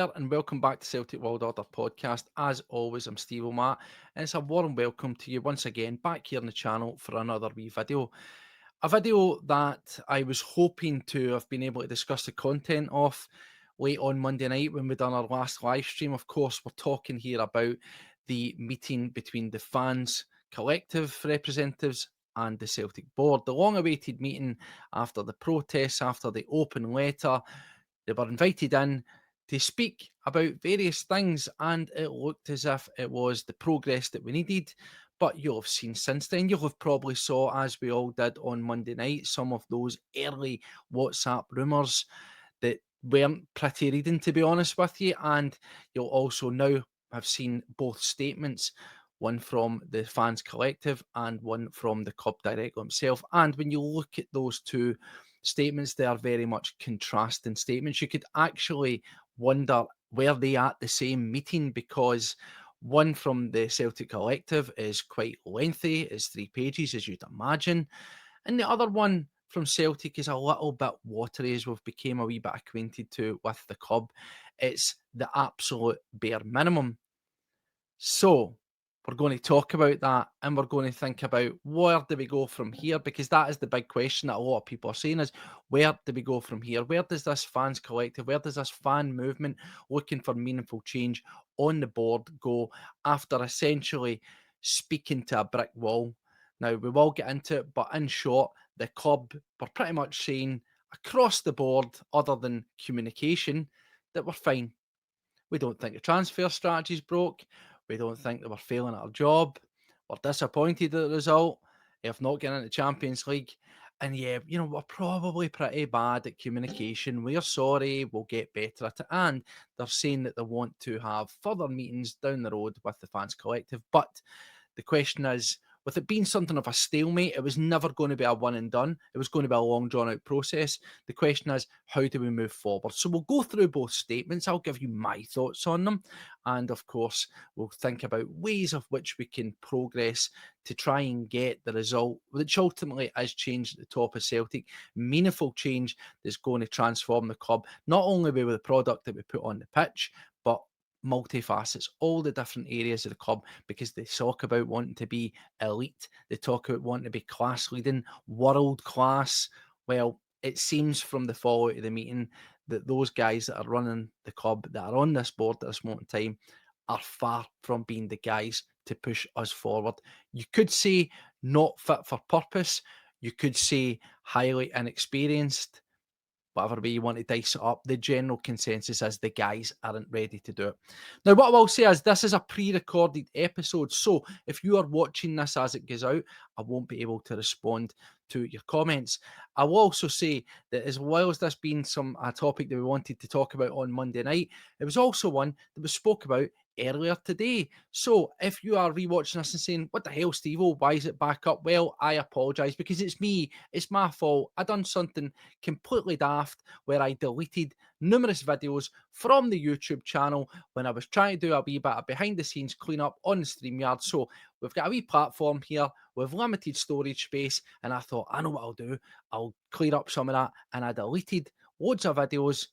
there, and welcome back to Celtic World Order podcast. As always, I'm Steve O'Matt, and it's a warm welcome to you once again back here on the channel for another wee video. A video that I was hoping to have been able to discuss the content of late on Monday night when we done our last live stream. Of course, we're talking here about the meeting between the Fans Collective representatives and the Celtic Board. The long-awaited meeting after the protests, after the open letter. They were invited in to speak about various things, and it looked as if it was the progress that we needed. But you'll have seen since then, you'll have probably saw, as we all did on Monday night, some of those early WhatsApp rumours that weren't pretty reading, to be honest with you. And you'll also now have seen both statements, one from the Fans Collective and one from the club director himself. And when you look at those two statements, they are very much contrasting statements. You could actually wonder, were they at the same meeting? Because one from the Celtic Collective is quite lengthy, it's 3 pages, as you'd imagine. And the other one from Celtic is a little bit watery, as we've become a wee bit acquainted to with the club. It's the absolute bare minimum. So we're going to talk about that, and we're going to think about where do we go from here, because that is the big question that a lot of people are saying is, where do we go from here? Where does this Fans Collective, where does this fan movement looking for meaningful change on the board go after essentially speaking to a brick wall? Now, we will get into it, but in short, the club were pretty much saying across the board, other than communication, that we're fine. We don't think the transfer strategy's broke. We don't think that we're failing at our job. We're disappointed at the result of not getting into the Champions League. And yeah, we're probably pretty bad at communication. We're sorry, we'll get better at it. And they're saying that they want to have further meetings down the road with the Fans Collective. But the question is, with it being something of a stalemate, it was never going to be a one and done. It was going to be a long, drawn out process. The question is, how do we move forward? So we'll go through both statements. I'll give you my thoughts on them. And of course, we'll think about ways of which we can progress to try and get the result, which ultimately is change at the top of Celtic, meaningful change that's going to transform the club, not only with the product that we put on the pitch, but multifacets, all the different areas of the club, because they talk about wanting to be elite, they talk about wanting to be class leading, world class. Well, it seems from the fallout of the meeting that those guys that are running the club, that are on this board at this moment in time, are far from being the guys to push us forward. You could say not fit for purpose, you could say highly inexperienced. Whatever way you want to dice it up, the general consensus is the guys aren't ready to do it. Now, what I will say is this is a pre-recorded episode, so if you are watching this as it goes out, I won't be able to respond to your comments. I will also say that as well as this being a topic that we wanted to talk about on Monday night, it was also one that was spoke about earlier today. So if you are rewatching this and saying, what the hell, Steve-O, why is it back up? Well, I apologise, because it's me. It's my fault. I done something completely daft where I deleted numerous videos from the YouTube channel when I was trying to do a wee bit of behind the scenes cleanup on the StreamYard. So we've got a wee platform here with limited storage space, and I thought, I know what I'll do. I'll clear up some of that, and I deleted loads of videos,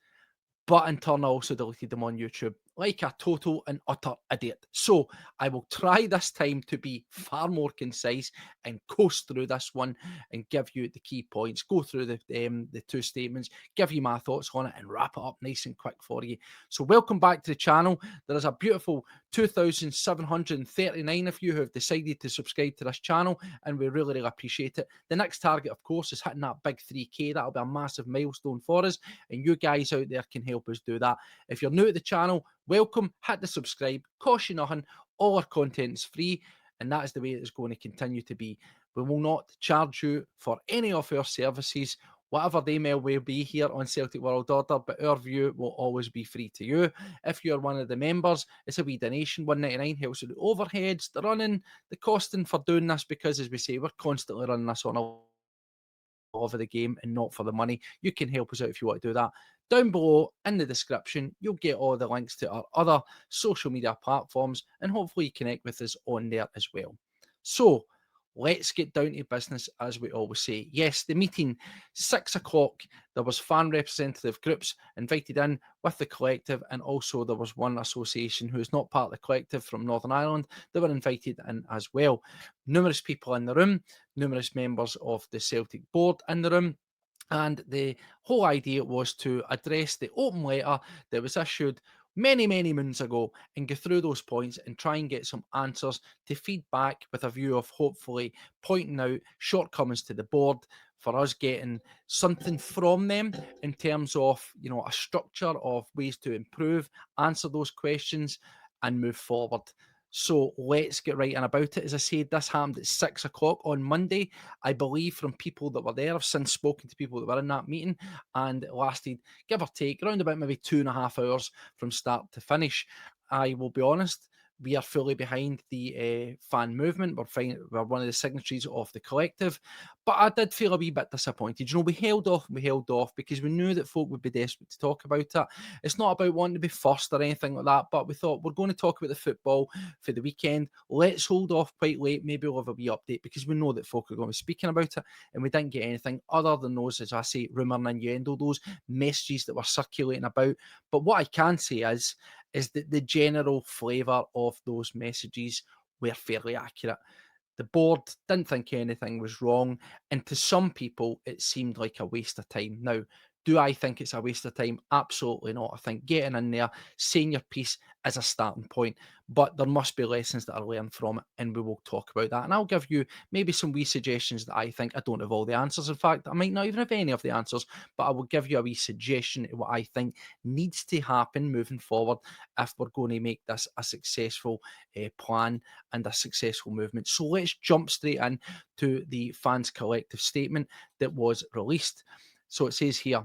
but in turn I also deleted them on YouTube like a total and utter idiot. So I will try this time to be far more concise and coast through this one and give you the key points, go through the two statements, give you my thoughts on it, and wrap it up nice and quick for you. So welcome back to the channel. There is a beautiful 2,739 of you who have decided to subscribe to this channel, and we really, really appreciate it. The next target, of course, is hitting that big 3K. That'll be a massive milestone for us, and you guys out there can help us do that. If you're new to the channel, welcome, hit the subscribe, cost you nothing, all our content is free, and that is the way it's going to continue to be. We will not charge you for any of our services, whatever they may well be here on Celtic World Order, but our view will always be free to you. If you're one of the members, it's a wee donation, $1.99, helps with the overheads, the running, the costing for doing this, because as we say, we're constantly running this on a love of the game and not for the money. You can help us out if you want to do that. Down below in the description, you'll get all the links to our other social media platforms, and hopefully you connect with us on there as well. So let's get down to business, as we always say. Yes, the meeting, 6 o'clock, there was fan representative groups invited in with the collective, and also there was one association who is not part of the collective from Northern Ireland. They were invited in as well. Numerous people in the room, numerous members of the Celtic Board in the room, and the whole idea was to address the open letter that was issued many, many moons ago and go through those points and try and get some answers to feed back with a view of hopefully pointing out shortcomings to the board for us getting something from them in terms of, a structure of ways to improve, answer those questions and move forward. So let's get right in about it. As I said, this happened at 6 o'clock on Monday. I believe from people that were there, I've since spoken to people that were in that meeting, and it lasted, give or take, around about maybe 2.5 hours from start to finish. I will be honest, we are fully behind the fan movement. We're one of the signatories of the collective, but I did feel a wee bit disappointed. We held off because we knew that folk would be desperate to talk about it. It's not about wanting to be first or anything like that, but we thought we're going to talk about the football for the weekend. Let's hold off quite late. Maybe we'll have a wee update because we know that folk are going to be speaking about it, and we didn't get anything other than those, as I say, rumour and innuendo, those messages that were circulating about. But what I can say is that the general flavour of those messages were fairly accurate. The board didn't think anything was wrong, and to some people, it seemed like a waste of time. Now, do I think it's a waste of time? Absolutely not. I think getting in there, saying your piece is a starting point, but there must be lessons that are learned from it, and we will talk about that. And I'll give you maybe some wee suggestions that I think. I don't have all the answers. In fact, I might not even have any of the answers, but I will give you a wee suggestion of what I think needs to happen moving forward if we're going to make this a successful plan and a successful movement. So let's jump straight in to the Fans Collective statement that was released. So it says here,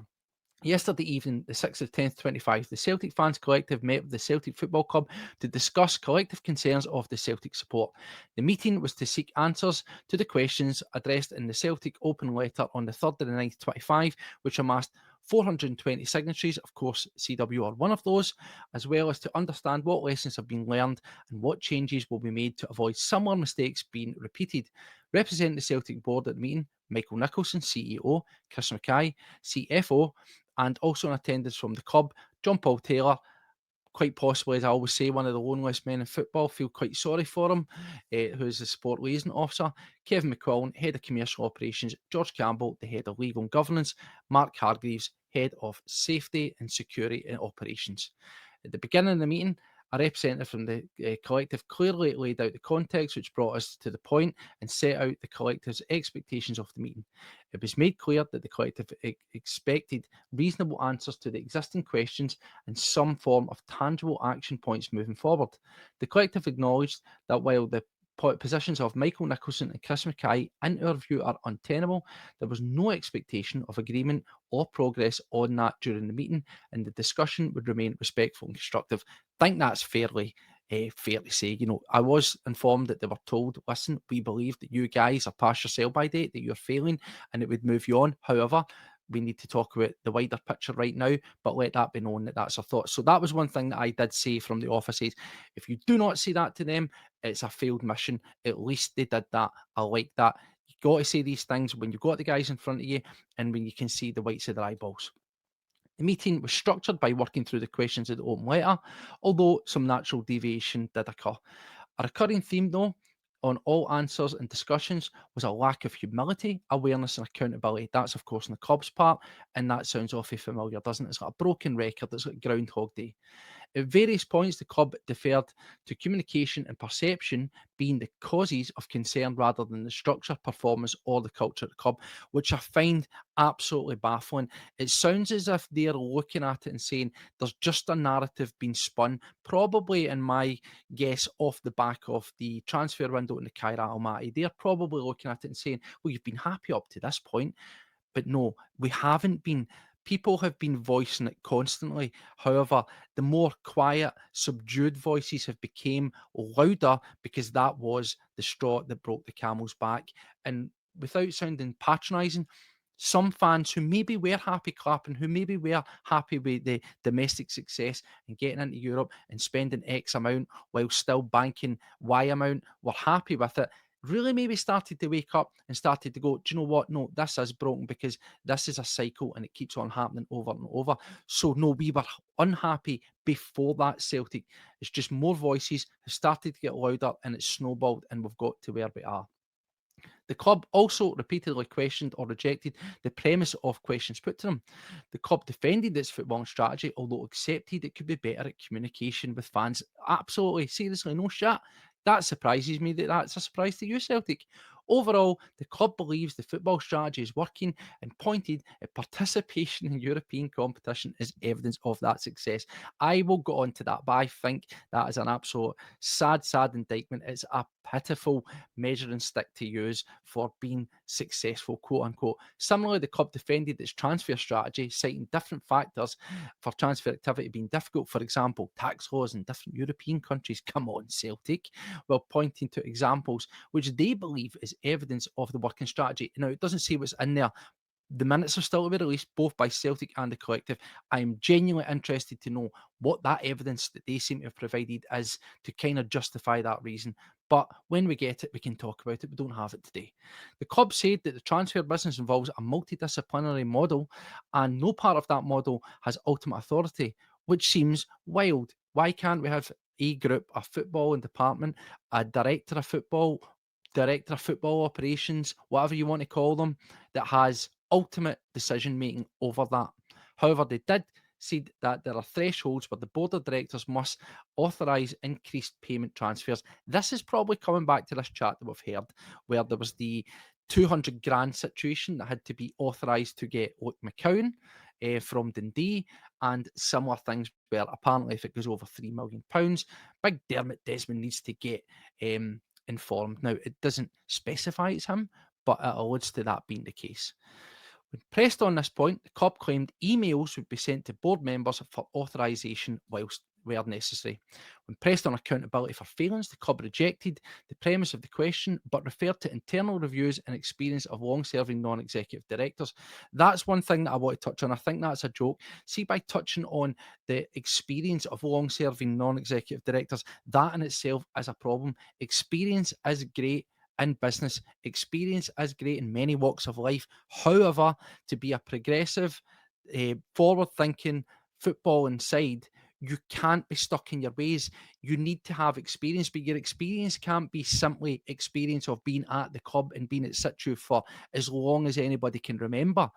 yesterday evening, the 6th of 10th, 25, the Celtic Fans Collective met with the Celtic Football Club to discuss collective concerns of the Celtic support. The meeting was to seek answers to the questions addressed in the Celtic open letter on the 3rd of the 9th, 25, which amassed 420 signatories. Of course, CW are one of those, as well as to understand what lessons have been learned and what changes will be made to avoid similar mistakes being repeated. Representing the Celtic Board at the meeting, Michael Nicholson, CEO, Chris Mackay, CFO, and also in attendance from the club, John Paul Taylor, quite possibly, as I always say, one of the loneliest men in football. Feel quite sorry for him, who's the sport liaison officer. Kevin McQuillan, head of commercial operations. George Campbell, the head of legal and governance. Mark Hargreaves, head of safety and security and operations. At the beginning of the meeting, a representative from the collective clearly laid out the context which brought us to the point and set out the collective's expectations of the meeting. It was made clear that the collective expected reasonable answers to the existing questions and some form of tangible action points moving forward. The collective acknowledged that while the positions of Michael Nicholson and Chris Mackay, in our view, are untenable, there was no expectation of agreement or progress on that during the meeting, and the discussion would remain respectful and constructive. I think that's fair to say. I was informed that they were told, listen, we believe that you guys are past your sell by date, that you're failing, and it would move you on. However, we need to talk about the wider picture right now, but let that be known that that's our thoughts. So that was one thing that I did say from the offices. If you do not say that to them, it's a failed mission. At least they did that. I like that. You got to say these things when you've got the guys in front of you and when you can see the whites of their eyeballs. The meeting was structured by working through the questions of the open letter, although some natural deviation did occur. A recurring theme, though, on all answers and discussions was a lack of humility, awareness, and accountability. That's, of course, in the club's part, and that sounds awfully familiar, doesn't it? It's like a broken record, it's like Groundhog Day. At various points, the club deferred to communication and perception being the causes of concern rather than the structure, performance, or the culture of the club, which I find absolutely baffling. It sounds as if they're looking at it and saying there's just a narrative being spun, probably in my guess, off the back of the transfer window in the Kaira Almaty. They're probably looking at it and saying, well, you've been happy up to this point. But no, we haven't been. People have been voicing it constantly. However, the more quiet, subdued voices have become louder because that was the straw that broke the camel's back. And without sounding patronising, some fans who maybe were happy clapping, who maybe were happy with the domestic success and getting into Europe and spending X amount while still banking Y amount, were happy with it. really maybe started to wake up and started to go, do you know what? No, this is broken because this is a cycle and it keeps on happening over and over. So, no, we were unhappy before that, Celtic. It's just more voices have started to get louder and it's snowballed and we've got to where we are. The club also repeatedly questioned or rejected the premise of questions put to them. The club defended its footballing strategy, although accepted it could be better at communication with fans. Absolutely, seriously, no shit. That surprises me that that's a surprise to you, Celtic. Overall, the club believes the football strategy is working and pointed at participation in European competition as evidence of that success. I will go on to that, but I think that is an absolute sad indictment. It's a pitiful measuring stick to use for being successful, quote unquote. Similarly, the club defended its transfer strategy, citing different factors for transfer activity being difficult. For example, tax laws in different European countries. Come on, Celtic. While pointing to examples which they believe is evidence of the working strategy. Now, it doesn't say what's in there. The minutes are still to be released, both by Celtic and the collective. I am genuinely interested to know what that evidence that they seem to have provided is to kind of justify that reason. But when we get it, we can talk about it. We don't have it today. The club said that the transfer business involves a multidisciplinary model, and no part of that model has ultimate authority, which seems wild. Why can't we have a group, a footballing department, a director of football operations, whatever you want to call them, that has ultimate decision making over that? However, they did see that there are thresholds where the board of directors must authorise increased payment transfers. This is probably coming back to this chat that we've heard, where there was the 200 grand situation that had to be authorised to get Luke McCowan from Dundee, and similar things where apparently if it goes over £3 million, Big Dermot Desmond needs to get informed. Now, it doesn't specify it's him, but it alludes to that being the case. When pressed on this point, the club claimed emails would be sent to board members for authorisation whilst where necessary. When pressed on accountability for failings, the club rejected the premise of the question but referred to internal reviews and experience of long serving non executive directors. That's one thing that I want to touch on. I think that's a joke. See, by touching on the experience of long serving non executive directors, that in itself is a problem. Experience is great in business, experience is great in many walks of life. However, to be a progressive, forward thinking football inside, you can't be stuck in your ways. You need to have experience, but your experience can't be simply experience of being at the club and being at situ for as long as anybody can remember.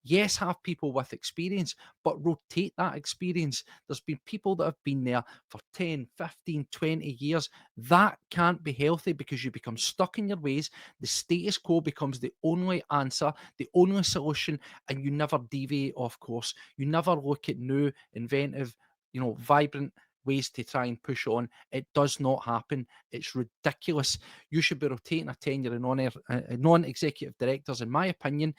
Yes, have people with experience, but rotate that experience. There's been people that have been there for 10, 15, 20 years. That can't be healthy because you become stuck in your ways. The status quo becomes the only answer, the only solution, and you never deviate off course. You never look at new, inventive, vibrant ways to try and push on. It does not happen. It's ridiculous. You should be rotating a tenure of non-executive directors, in my opinion,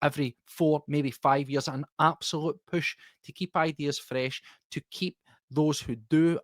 every 4, maybe 5 years. An absolute push to keep ideas fresh, to keep those who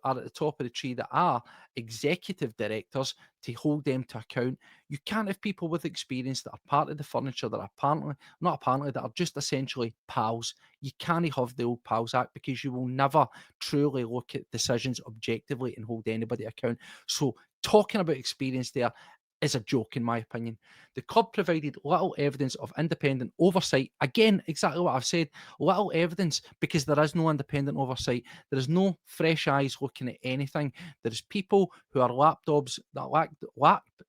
are at the top of the tree that are executive directors, to hold them to account. You can't have people with experience that are part of the furniture that are that are just essentially pals. You can't have the old pals act because you will never truly look at decisions objectively and hold anybody account. So talking about experience there is a joke, in my opinion. The club provided little evidence of independent oversight. Again, exactly what I've said, little evidence, because there is no independent oversight. There is no fresh eyes looking at anything. There's people who are lapdogs,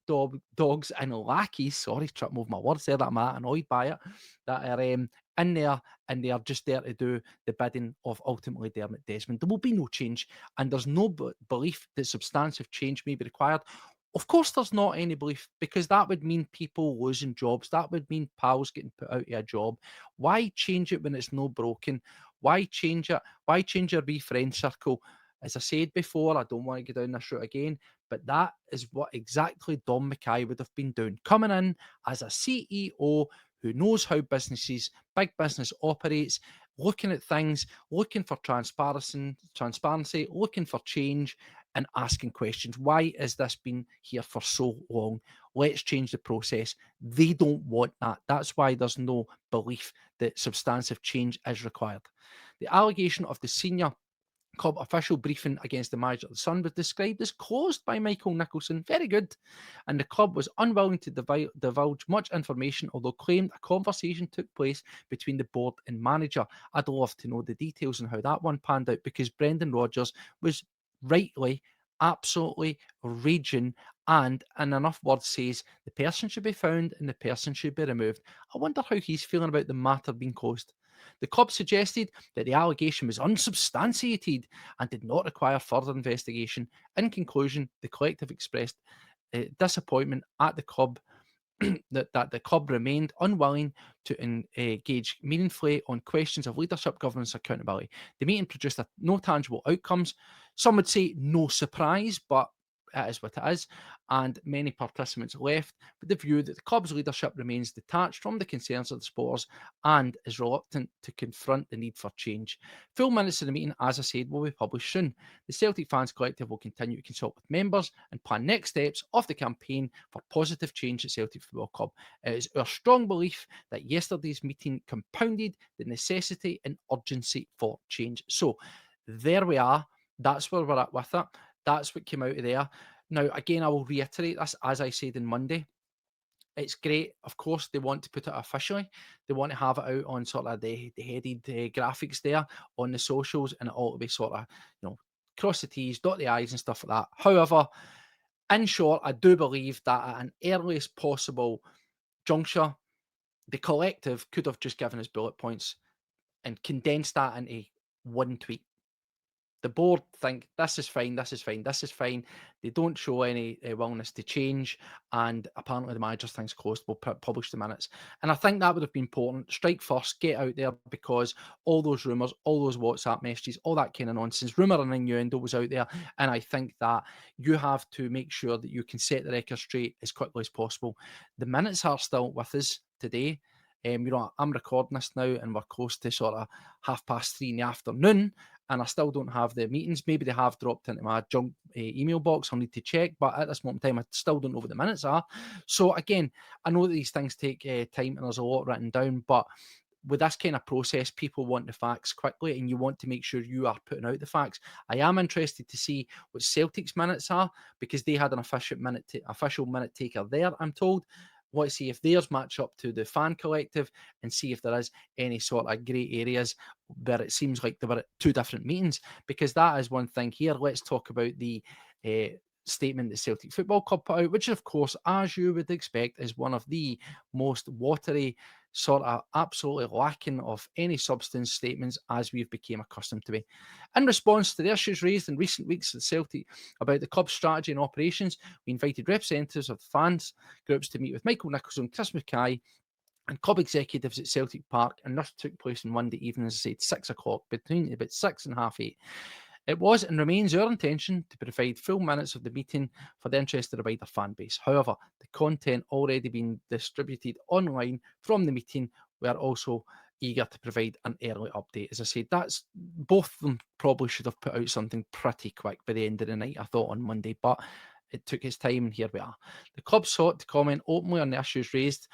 dogs and lackeys. Sorry, tripping over my words there. That I'm annoyed by it. That are in there, and they are just there to do the bidding of ultimately Dermot Desmond. There will be no change, and there's no belief that substantive change may be required. Of course, there's not any belief, because that would mean people losing jobs. That would mean pals getting put out of a job. Why change it when it's no broken? Why change it? Why change your wee friend circle? As I said before, I don't want to go down this route again, but that is what exactly Dom Mackay would have been doing. Coming in as a CEO who knows how big business operates, looking at things, looking for transparency, looking for change, and asking questions. Why has this been here for so long? Let's change the process. They don't want that. That's why there's no belief that substantive change is required. The allegation of the senior Club official briefing against the manager of the Sun was described as closed by Michael Nicholson. Very good. And the club was unwilling to divulge much information, although claimed a conversation took place between the board and manager. I'd love to know the details on how that one panned out, because Brendan Rodgers was rightly, absolutely raging, and in enough words says the person should be found and the person should be removed. I wonder how he's feeling about the matter being closed. The club suggested that the allegation was unsubstantiated and did not require further investigation. In conclusion, the collective expressed disappointment at the club that the club remained unwilling to engage meaningfully on questions of leadership, governance, accountability. The meeting produced no tangible outcomes. Some would say no surprise, but it is what it is. And many participants left with the view that the club's leadership remains detached from the concerns of the supporters and is reluctant to confront the need for change. Full minutes of the meeting, as I said, will be published soon. The Celtic Fans Collective will continue to consult with members and plan next steps of the campaign for positive change at Celtic Football Club. It is our strong belief that yesterday's meeting compounded the necessity and urgency for change. So there we are. That's where we're at with it. That's what came out of there. Now, again, I will reiterate this, as I said on Monday. It's great. Of course, they want to put it officially. They want to have it out on sort of the headed graphics there on the socials, and it all to be sort of, cross the T's, dot the I's and stuff like that. However, in short, I do believe that at an earliest possible juncture, the collective could have just given us bullet points and condensed that into one tweet. The board think this is fine, this is fine, this is fine. They don't show any willingness to change, and apparently the manager's thing's closed. We'll publish the minutes, and I think that would have been important. Strike first, get out there, because all those rumours, all those WhatsApp messages, all that kind of nonsense, rumour and innuendo was out there, and I think that you have to make sure that you can set the record straight as quickly as possible. The minutes are still with us today. I'm recording this now, and we're close to sort of 3:30 in the afternoon, and I still don't have the meetings. Maybe they have dropped into my junk email box. I'll need to check, but at this moment in time, I still don't know what the minutes are. So again, I know that these things take time, and there's a lot written down, but with this kind of process, people want the facts quickly, and you want to make sure you are putting out the facts. I am interested to see what Celtic's minutes are, because they had an official minute taker there, I'm told. Want to see if theirs match up to the fan collective, and see if there is any sort of grey areas where it seems like they were at two different meetings, because that is one thing here. Let's talk about the statement that Celtic Football Club put out, which of course, as you would expect, is one of the most watery, sort of absolutely lacking of any substance statements as we've become accustomed to be. In response to the issues raised in recent weeks at Celtic about the club's strategy and operations, we invited representatives of the fans groups to meet with Michael Nicholson, Chris Mackay, and club executives at Celtic Park, and this took place on Monday evening, as I said, 6 o'clock, between about 6 and half 8. It was and remains our intention to provide full minutes of the meeting for the interested wider fan base. However, the content already being distributed online from the meeting, we are also eager to provide an early update. As I said, that's both of them probably should have put out something pretty quick by the end of the night, I thought, on Monday, but it took its time, and here we are. The club sought to comment openly on the issues raised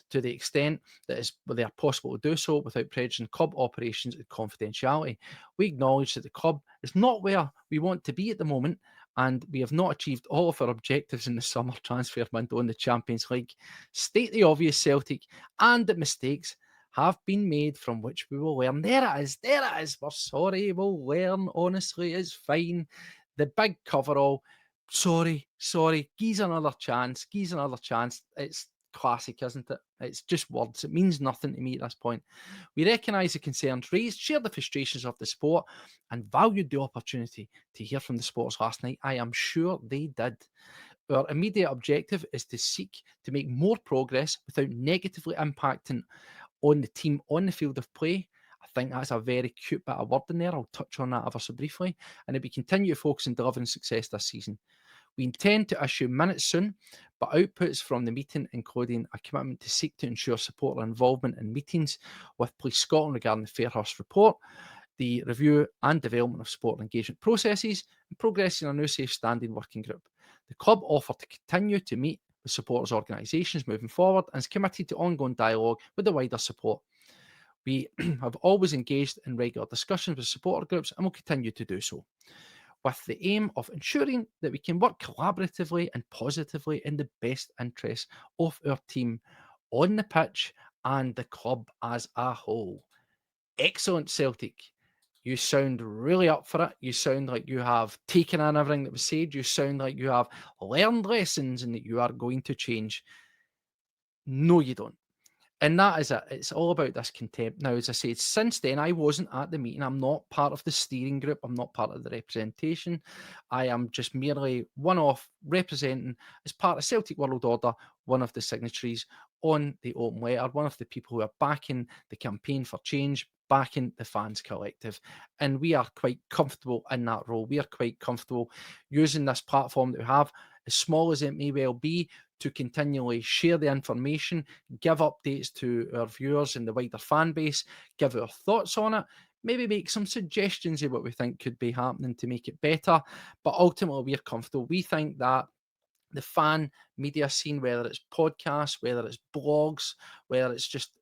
to the extent that they are possible to do so without prejudicing club operations and confidentiality. We acknowledge that the club is not where we want to be at the moment, and we have not achieved all of our objectives in the summer transfer window in the Champions League. State the obvious, Celtic, and that mistakes have been made from which we will learn. There it is. We're sorry, we'll learn. Honestly, it's fine. The big coverall. Sorry. Gives another chance. It's classic, isn't it? It's just words. It means nothing to me at this point. We recognise the concerns raised, shared the frustrations of the sport, and valued the opportunity to hear from the sports last night. I am sure they did. Our immediate objective is to seek to make more progress without negatively impacting on the team on the field of play. I think that's a very cute bit of word in there. I'll touch on that ever so briefly. And if we continue to focus on delivering success this season, we intend to issue minutes soon, but outputs from the meeting, including a commitment to seek to ensure support and involvement in meetings with Police Scotland regarding the Fairhurst report, the review and development of sport engagement processes, and progressing a new safe standing working group. The club offered to continue to meet with supporters organisations moving forward and is committed to ongoing dialogue with the wider support. We have always engaged in regular discussions with supporter groups and will continue to do so, with the aim of ensuring that we can work collaboratively and positively in the best interests of our team on the pitch and the club as a whole. Excellent, Celtic. You sound really up for it. You sound like you have taken in everything that was said. You sound like you have learned lessons and that you are going to change. No, you don't. And that is it. It's all about this contempt. Now, as I said, since then, I wasn't at the meeting. I'm not part of the steering group. I'm not part of the representation. I am just merely one off representing, as part of Celtic World Order, one of the signatories on the open letter, one of the people who are backing the campaign for change, backing the Fans Collective. And we are quite comfortable in that role. We are quite comfortable using this platform that we have, as small as it may well be, to continually share the information, give updates to our viewers and the wider fan base, give our thoughts on it, maybe make some suggestions of what we think could be happening to make it better. But ultimately, we're comfortable. We think that the fan media scene, whether it's podcasts, whether it's blogs, whether it's just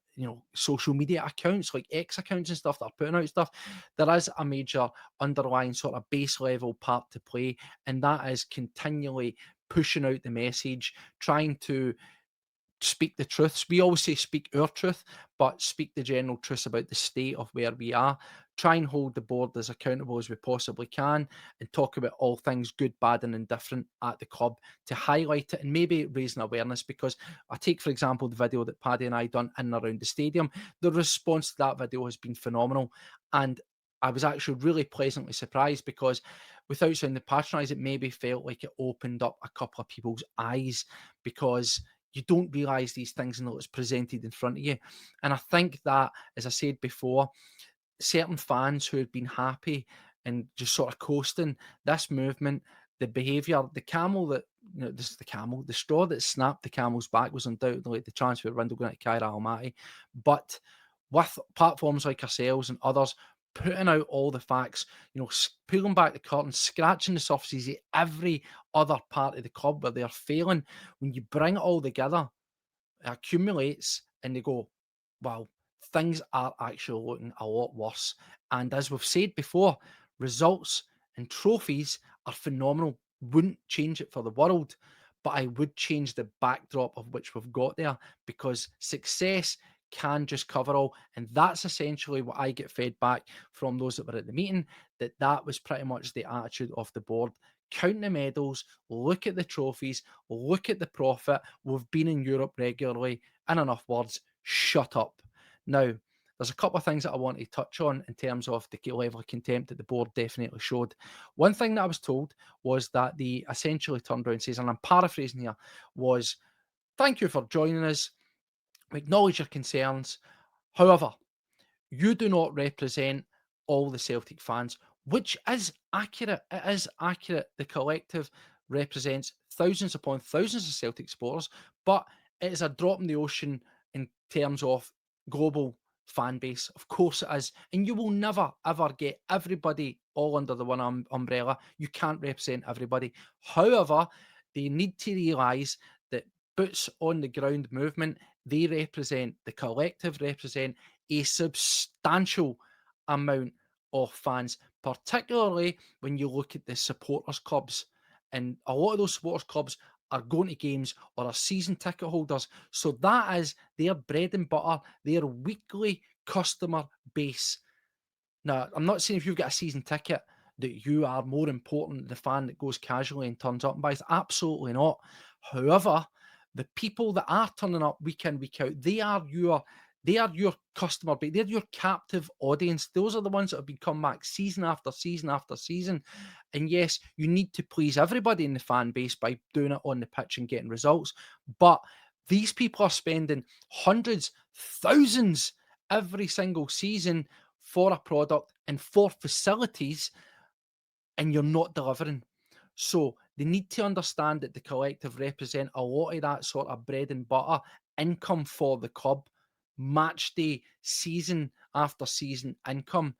social media accounts like X accounts and stuff that are putting out stuff, there is a major underlying sort of base level part to play, and that is continually pushing out the message, trying to speak the truths. We always say speak our truth, but speak the general truths about the state of where we are. Try and hold the board as accountable as we possibly can and talk about all things good, bad, and indifferent at the club to highlight it and maybe raise an awareness. Because I take, for example, the video that Paddy and I done in and around the stadium. The response to that video has been phenomenal. And I was actually really pleasantly surprised because, without sounding patronised, it maybe felt like it opened up a couple of people's eyes, because you don't realise these things until it's presented in front of you. And I think that, as I said before, certain fans who had been happy and just sort of coasting this movement, the behaviour, the straw that snapped the camel's back was undoubtedly the transfer window going to Kyra Almaty. But with platforms like ourselves and others putting out all the facts, pulling back the curtain, scratching the surfaces of every other part of the club where they're failing, when you bring it all together, it accumulates and they go, wow, things are actually looking a lot worse. And as we've said before, results and trophies are phenomenal. Wouldn't change it for the world, but I would change the backdrop of which we've got there, because success can just cover all. And that's essentially what I get fed back from those that were at the meeting, that was pretty much the attitude of the board. Count the medals, look at the trophies, look at the profit. We've been in Europe regularly. In enough words, shut up. Now, there's a couple of things that I want to touch on in terms of the level of contempt that the board definitely showed. One thing that I was told was that they essentially turned around and says, and I'm paraphrasing here, was, thank you for joining us. We acknowledge your concerns. However, you do not represent all the Celtic fans, which is accurate. It is accurate. The collective represents thousands upon thousands of Celtic supporters, but it is a drop in the ocean in terms of global fan base. Of course it is. And you will never, ever get everybody all under the one umbrella. You can't represent everybody. However, they need to realise that boots on the ground movement, the collective represent a substantial amount of fans, particularly when you look at the supporters clubs. And a lot of those supporters clubs are going to games or are season ticket holders. So that is their bread and butter, their weekly customer base. Now, I'm not saying if you've got a season ticket that you are more important than the fan that goes casually and turns up and buys. Absolutely not. However, the people that are turning up week in, week out, they are your customer base. They're your captive audience. Those are the ones that have been come back season after season after season. And yes, you need to please everybody in the fan base by doing it on the pitch and getting results. But these people are spending hundreds, thousands every single season for a product and for facilities, and you're not delivering. So they need to understand that the collective represent a lot of that sort of bread and butter income for the club, match day, season after season income.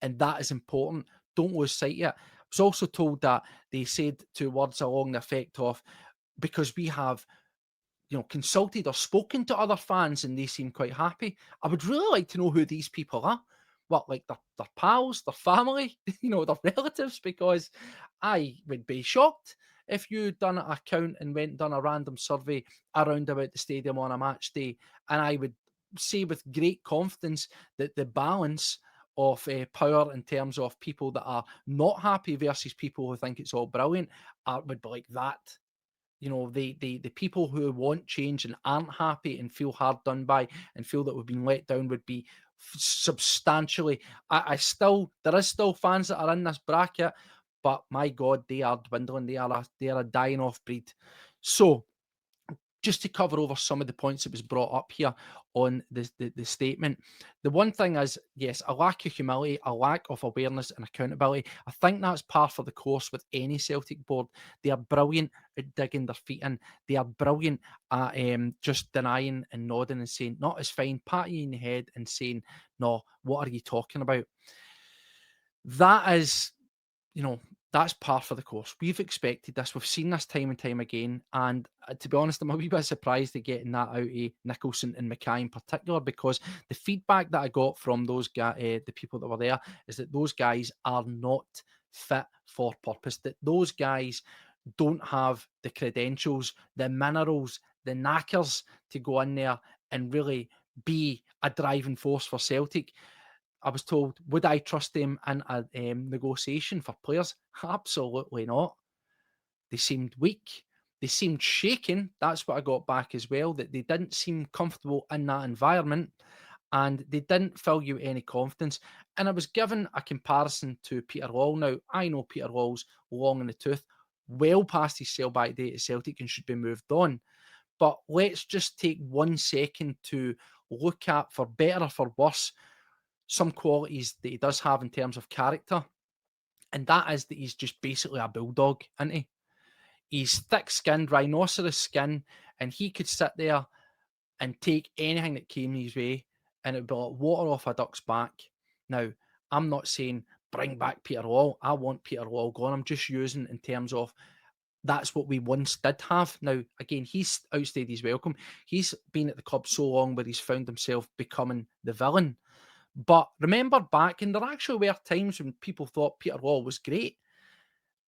And that is important. Don't lose sight of it. I was also told that they said two words along the effect of, because we have consulted or spoken to other fans and they seem quite happy. I would really like to know who these people are. What, like their pals, their family, their relatives, because I would be shocked if you done an account and went and done a random survey around about the stadium on a match day. And I would say with great confidence that the balance of power in terms of people that are not happy versus people who think it's all brilliant would be like that. The people who want change and aren't happy and feel hard done by and feel that we've been let down would be substantially. There is still fans that are in this bracket, but my God, they are dwindling. They are a dying off breed. So just to cover over some of the points that was brought up here on the statement. The one thing is, yes, a lack of humility, a lack of awareness and accountability. I think that's par for the course with any Celtic board. They are brilliant at digging their feet in. They are brilliant at just denying and nodding and saying, "Not as fine," patting you in the head and saying, "No, what are you talking about?" That is, you know, that's par for the course. We've expected this. We've seen this time and time again. And to be honest, I'm a wee bit surprised at getting that out of Nicholson and Mackay in particular, because the feedback that I got from those guys, the people that were there, is that those guys are not fit for purpose. That those guys don't have the credentials, the minerals, the knackers to go in there and really be a driving force for Celtic. I was told, would I trust them in a negotiation for players? Absolutely not. They seemed weak. They seemed shaken. That's what I got back as well, that they didn't seem comfortable in that environment and they didn't fill you with any confidence. And I was given a comparison to Peter Lawwell. Now, I know Peter Lawwell's long in the tooth, well past his sell-back date at Celtic and should be moved on. But let's just take 1 second to look at, for better or for worse, some qualities that he does have in terms of character, and that is that he's just basically a bulldog, isn't he? He's thick-skinned, rhinoceros skin, and he could sit there and take anything that came his way, and it'd be like water off a duck's back. Now, I'm not saying bring back Peter Lawwell. I want Peter Lawwell gone. I'm just using in terms of that's what we once did have. Now, again, he's outstayed his welcome. He's been at the club so long where he's found himself becoming the villain. But remember back, and there actually were times when people thought Peter Lawwell was great.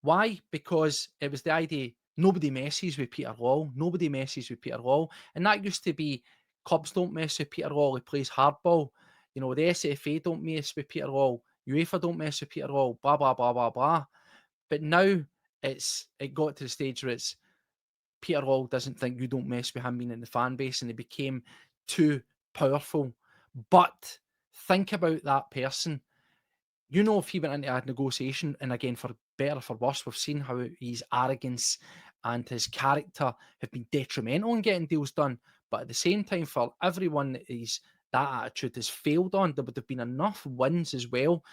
Why? Because it was the idea nobody messes with Peter Lawwell. Nobody messes with Peter Lawwell. And that used to be clubs don't mess with Peter Lawwell. He plays hardball. The SFA don't mess with Peter Lawwell. UEFA don't mess with Peter Lawwell. Blah, blah, blah, blah, blah. But now it got to the stage where it's Peter Lawwell doesn't think you don't mess with him being in the fan base, and it became too powerful. But think about that person. If he went into a negotiation, and again, for better or for worse, we've seen how his arrogance and his character have been detrimental in getting deals done. But at the same time, for everyone that attitude has failed on, there would have been enough wins as well.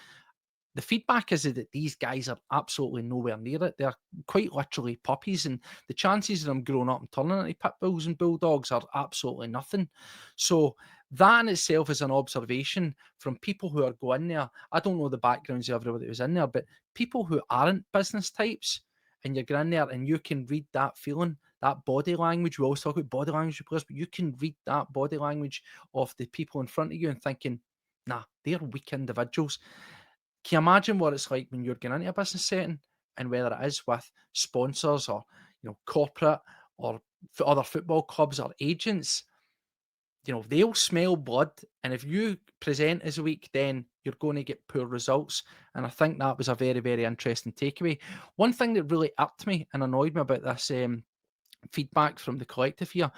The feedback is that these guys are absolutely nowhere near it. They're quite literally puppies, and the chances of them growing up and turning into pit bulls and bulldogs are absolutely nothing. So that in itself is an observation from people who are going there. I don't know the backgrounds of everybody who's in there, but people who aren't business types, and you're going there and you can read that feeling, that body language. We always talk about body language with players, but you can read that body language of the people in front of you and thinking, nah, they're weak individuals. Can you imagine what it's like when you're getting into a business setting, and whether it is with sponsors or corporate or other football clubs or agents, they'll smell blood, and if you present as weak, then you're going to get poor results. And I think that was a very, very interesting takeaway. One thing that really irked me and annoyed me about this feedback from the collective here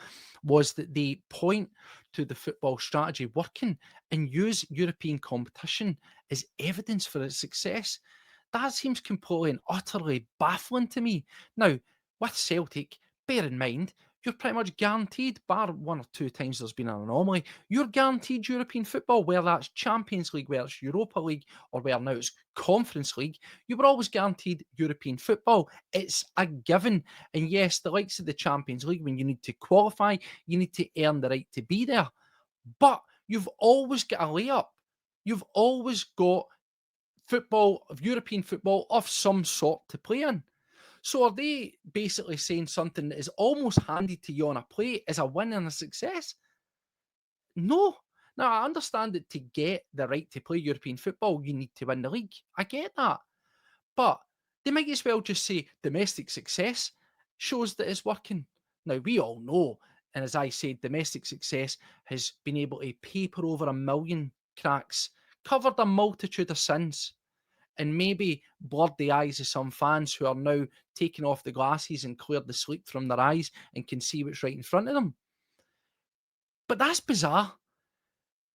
was that they point to the football strategy working and use European competition as evidence for its success. That seems completely and utterly baffling to me. Now, with Celtic, bear in mind, you're pretty much guaranteed, bar 1 or 2 times there's been an anomaly, you're guaranteed European football, whether that's Champions League, whether it's Europa League, or where now it's Conference League. You were always guaranteed European football. It's a given. And yes, the likes of the Champions League, when you need to qualify, you need to earn the right to be there. But you've always got a layup. You've always got football, of European football of some sort to play in. So are they basically saying something that is almost handed to you on a plate is a win and a success? No. Now, I understand that to get the right to play European football, you need to win the league. I get that. But they might as well just say domestic success shows that it's working. Now, we all know, and as I said, domestic success has been able to paper over a million cracks, covered a multitude of sins, and maybe blurred the eyes of some fans who are now taking off the glasses and cleared the sleep from their eyes and can see what's right in front of them. But that's bizarre.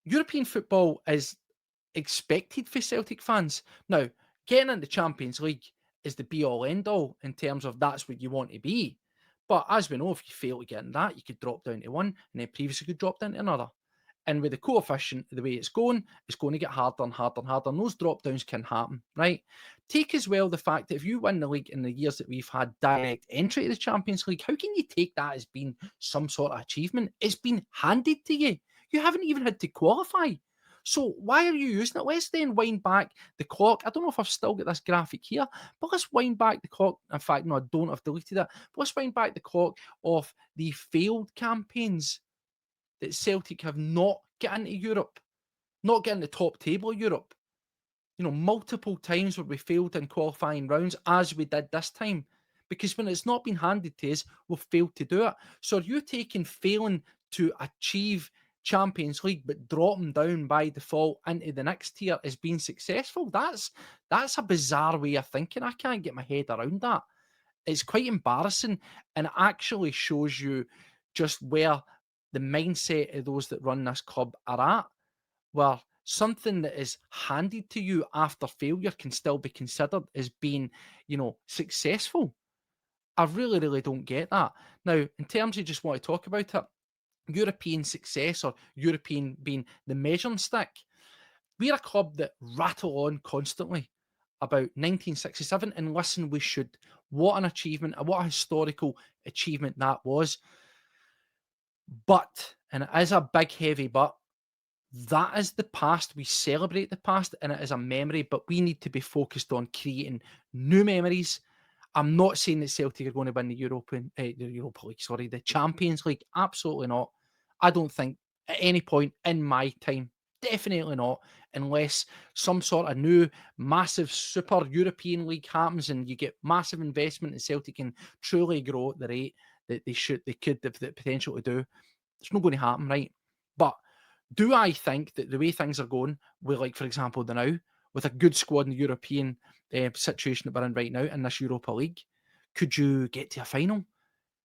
European football is expected for Celtic fans. Now, getting into Champions League is the be all end all in terms of that's what you want to be. But as we know, if you fail to get in that, you could drop down to one and then previously could drop down to another. And with the coefficient, the way it's going to get harder and harder and harder. And those drop downs can happen, right? Take as well the fact that if you win the league in the years that we've had direct entry to the Champions League, how can you take that as being some sort of achievement? It's been handed to you. You haven't even had to qualify. So why are you using it? Let's then wind back the clock. I don't know if I've still got this graphic here, but let's wind back the clock. In fact, no, I don't. I've deleted it. But let's wind back the clock of the failed campaigns that Celtic have not get into Europe, not getting the top table of Europe. You know, multiple times where we failed in qualifying rounds, as we did this time. Because when it's not been handed to us, we've failed to do it. So are you taking failing to achieve Champions League but dropping down by default into the next tier as being successful? That's a bizarre way of thinking. I can't get my head around that. It's quite embarrassing, and it actually shows you just where the mindset of those that run this club are at, where something that is handed to you after failure can still be considered as being, successful. I really, really don't get that. Now, in terms of just want to talk about it, European success or European being the measuring stick, we're a club that rattle on constantly about 1967, and listen, we should. What an achievement, what a historical achievement that was. But, and it is a big, heavy but, that is the past. We celebrate the past and it is a memory, but we need to be focused on creating new memories. I'm not saying that Celtic are going to win the Europa League, sorry, the Champions League. Absolutely not. I don't think at any point in my time, definitely not, unless some sort of new massive super European league happens and you get massive investment and Celtic can truly grow at the rate that they could have the potential to do. It's not going to happen, right? But do I think that the way things are going, with like, for example, the now, with a good squad in the European situation that we're in right now in this Europa League, could you get to a final?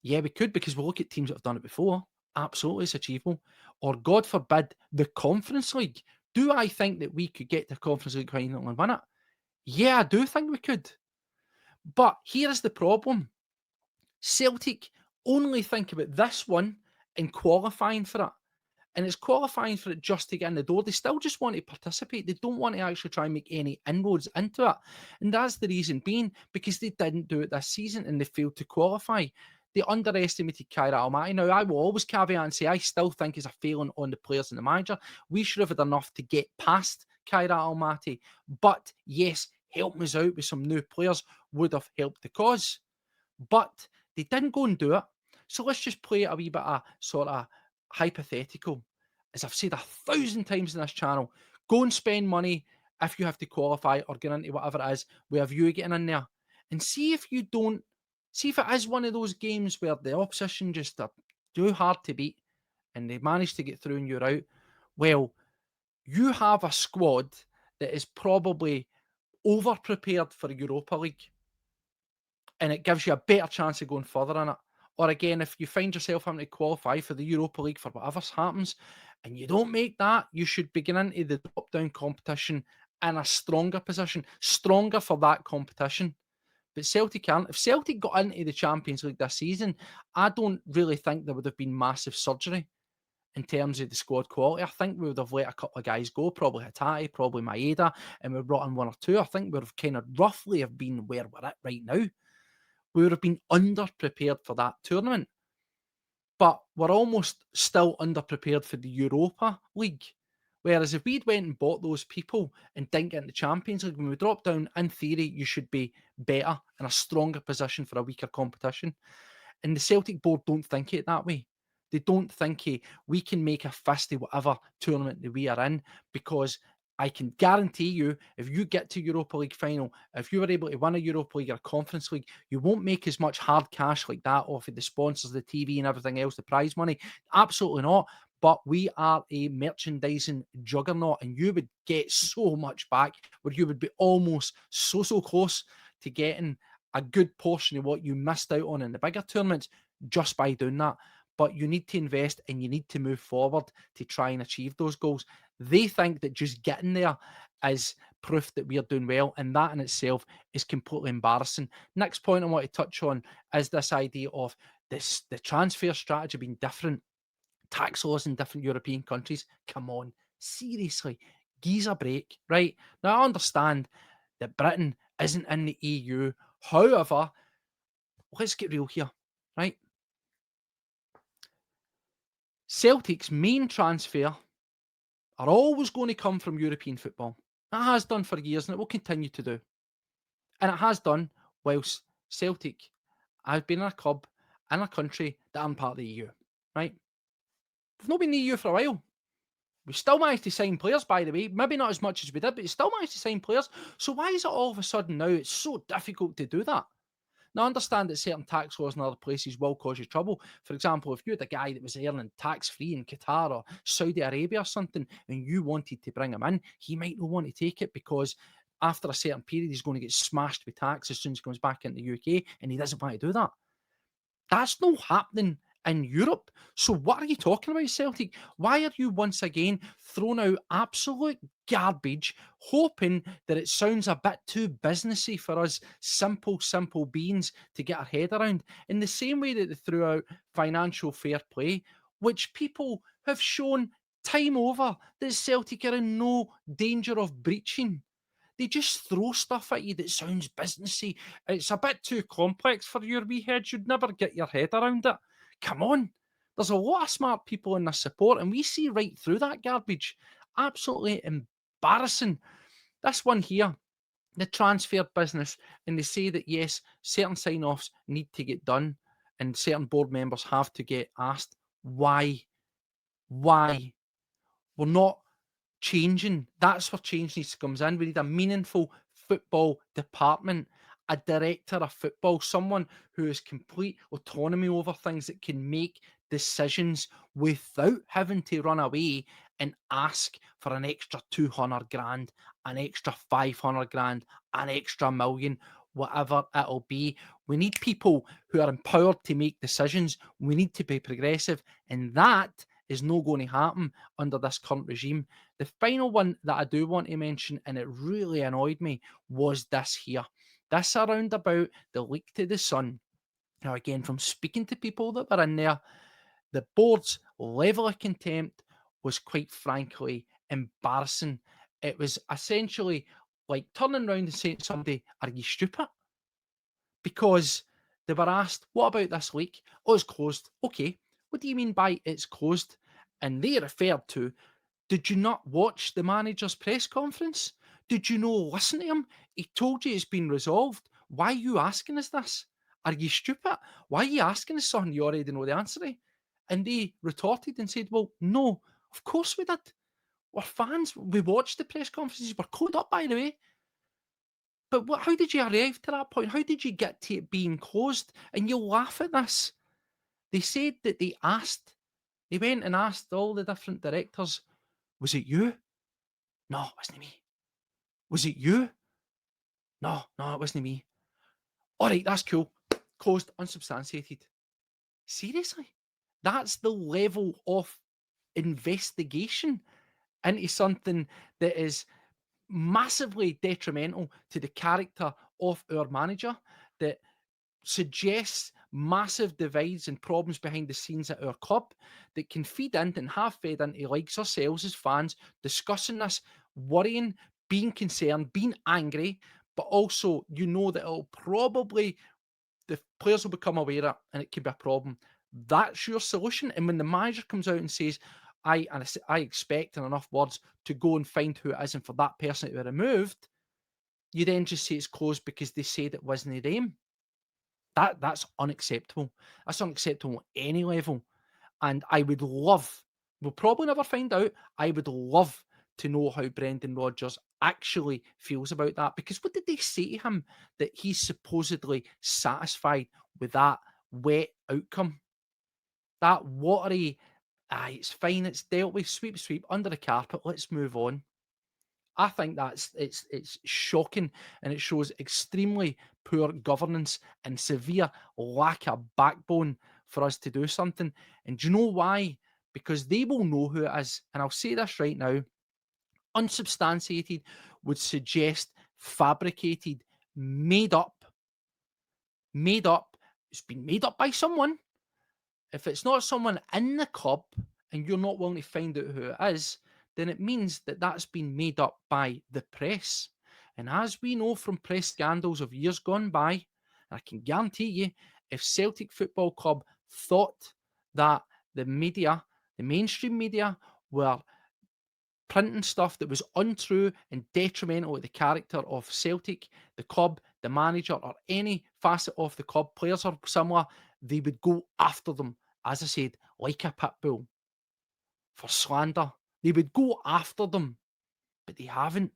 Yeah, we could, because we look at teams that have done it before. Absolutely, it's achievable. Or God forbid, the Conference League. Do I think that we could get to the Conference League final and win it? Yeah, I do think we could. But here is the problem. Celtic only think about this one and qualifying for it. And it's qualifying for it just to get in the door. They still just want to participate. They don't want to actually try and make any inroads into it. And that's the reason being because they didn't do it this season and they failed to qualify. They underestimated Kyra Almaty. Now, I will always caveat and say I still think it's a failing on the players and the manager. We should have had enough to get past Kyra Almaty. But yes, helping us out with some new players would have helped the cause. But they didn't go and do it. So let's just play a wee bit of sort of hypothetical. As I've said 1,000 times in this channel, go and spend money if you have to qualify or get into whatever it is, with you getting in there. And see if you don't, see if it is one of those games where the opposition just are too hard to beat and they manage to get through and you're out. Well, you have a squad that is probably over prepared for Europa League, and it gives you a better chance of going further in it. Or again, if you find yourself having to qualify for the Europa League for whatever happens, and you don't make that, you should begin into the drop-down competition in a stronger position, stronger for that competition. But Celtic aren't. If Celtic got into the Champions League this season, I don't really think there would have been massive surgery in terms of the squad quality. I think we would have let a couple of guys go, probably Hatate, probably Maeda, and we brought in one or two. I think we would have kind of roughly have been where we're at right now. We would have been underprepared for that tournament. But we're almost still underprepared for the Europa League, Whereas if we'd went and bought those people and didn't get in the Champions League, when we dropped down, in theory, you should be better in a stronger position for a weaker competition. And the Celtic board don't think it that way. They don't think we can make a fist of whatever tournament that we are in, because I can guarantee you, if you get to Europa League final, if you were able to win a Europa League or a Conference League, you won't make as much hard cash like that off of the sponsors, the TV and everything else, the prize money. Absolutely not. But we are a merchandising juggernaut, and you would get so much back, where you would be almost so close to getting a good portion of what you missed out on in the bigger tournaments just by doing that. But you need to invest and you need to move forward to try and achieve those goals. They think that just getting there is proof that we are doing well, and that in itself is completely embarrassing. Next point I want to touch on is this idea of the transfer strategy being different, tax laws in different European countries. Come on, seriously, give a break, right? Now, I understand that Britain isn't in the EU. However, let's get real here, right? Celtic's main transfer are always going to come from European football. It has done for years, and it will continue to do. And it has done whilst Celtic has been in a club in a country that aren't part of the EU, right? We've not been in the EU for a while. We still managed to sign players, by the way. Maybe not as much as we did, but we still managed to sign players. So why is it all of a sudden now it's so difficult to do that? Now, I understand that certain tax laws in other places will cause you trouble. For example, if you had a guy that was earning tax-free in Qatar or Saudi Arabia or something, and you wanted to bring him in, he might not want to take it, because after a certain period, he's going to get smashed with tax as soon as he comes back into the UK, and he doesn't want to do that. That's not happening in Europe. So what are you talking about, Celtic? Why are you once again throwing out absolute garbage, hoping that it sounds a bit too businessy for us simple beings to get our head around? In the same way that they threw out financial fair play, which people have shown time over that Celtic are in no danger of breaching. They just throw stuff at you that sounds businessy. It's a bit too complex for your wee head. You'd never get your head around it. Come on. There's a lot of smart people in this support, and we see right through that garbage. Absolutely embarrassing. This one here, the transfer business, and they say that yes, certain sign-offs need to get done, and certain board members have to get asked why. Why? We're not changing. That's where change needs to come in. We need a meaningful football department, a director of football, someone who has complete autonomy over things, that can make decisions without having to run away and ask for an extra 200 grand, an extra 500 grand, an extra million, whatever it'll be. We need people who are empowered to make decisions. We need to be progressive, and that is not going to happen under this current regime. The final one that I do want to mention, and it really annoyed me, was this here. This around about the leak to the Sun. Now, again, from speaking to people that were in there, the board's level of contempt was quite frankly embarrassing. It was essentially like turning around and saying to somebody, "Are you stupid?" Because they were asked, "What about this leak?" "Oh, it's closed." "Okay, what do you mean by it's closed?" And they referred to, did you not watch the manager's press conference? Did you not listen to him? He told you it's been resolved. Why are you asking us this? Are you stupid? Why are you asking us something you already know the answer to? And they retorted and said, well, no, of course we did. We're fans. We watched the press conferences. We're caught up, by the way. But how did you arrive to that point? How did you get to it being closed? And you'll laugh at this. They said that they went and asked all the different directors, was it you? No, it wasn't me. Was it you? No, it wasn't me. All right, that's cool. Closed, unsubstantiated. Seriously? That's the level of investigation into something that is massively detrimental to the character of our manager, that suggests massive divides and problems behind the scenes at our club, that can feed into and have fed into likes ourselves as fans, discussing this, worrying, being concerned, being angry, but also you know that it'll probably, the players will become aware of it and it could be a problem. That's your solution. And when the manager comes out and says, I expect in enough words to go and find who it is and for that person to be removed, you then just say it's closed because they said it wasn't them. That's unacceptable. That's unacceptable at any level. And I would love, we'll probably never find out. I would love to know how Brendan Rodgers actually feels about that. Because what did they say to him that he's supposedly satisfied with that wet outcome? That watery, it's fine, it's dealt with, sweep, sweep, under the carpet, let's move on. I think it's shocking and it shows extremely poor governance and severe lack of backbone for us to do something. And do you know why? Because they will know who it is. And I'll say this right now, unsubstantiated would suggest fabricated, made up, made up. It's been made up by someone. If it's not someone in the club and you're not willing to find out who it is, then it means that that's been made up by the press. And as we know from press scandals of years gone by, I can guarantee you, if Celtic Football Club thought that the media, the mainstream media, were printing stuff that was untrue and detrimental to the character of Celtic, the club, the manager, or any facet of the club, players or similar, they would go after them, as I said, like a pit bull for slander. They would go after them, but they haven't.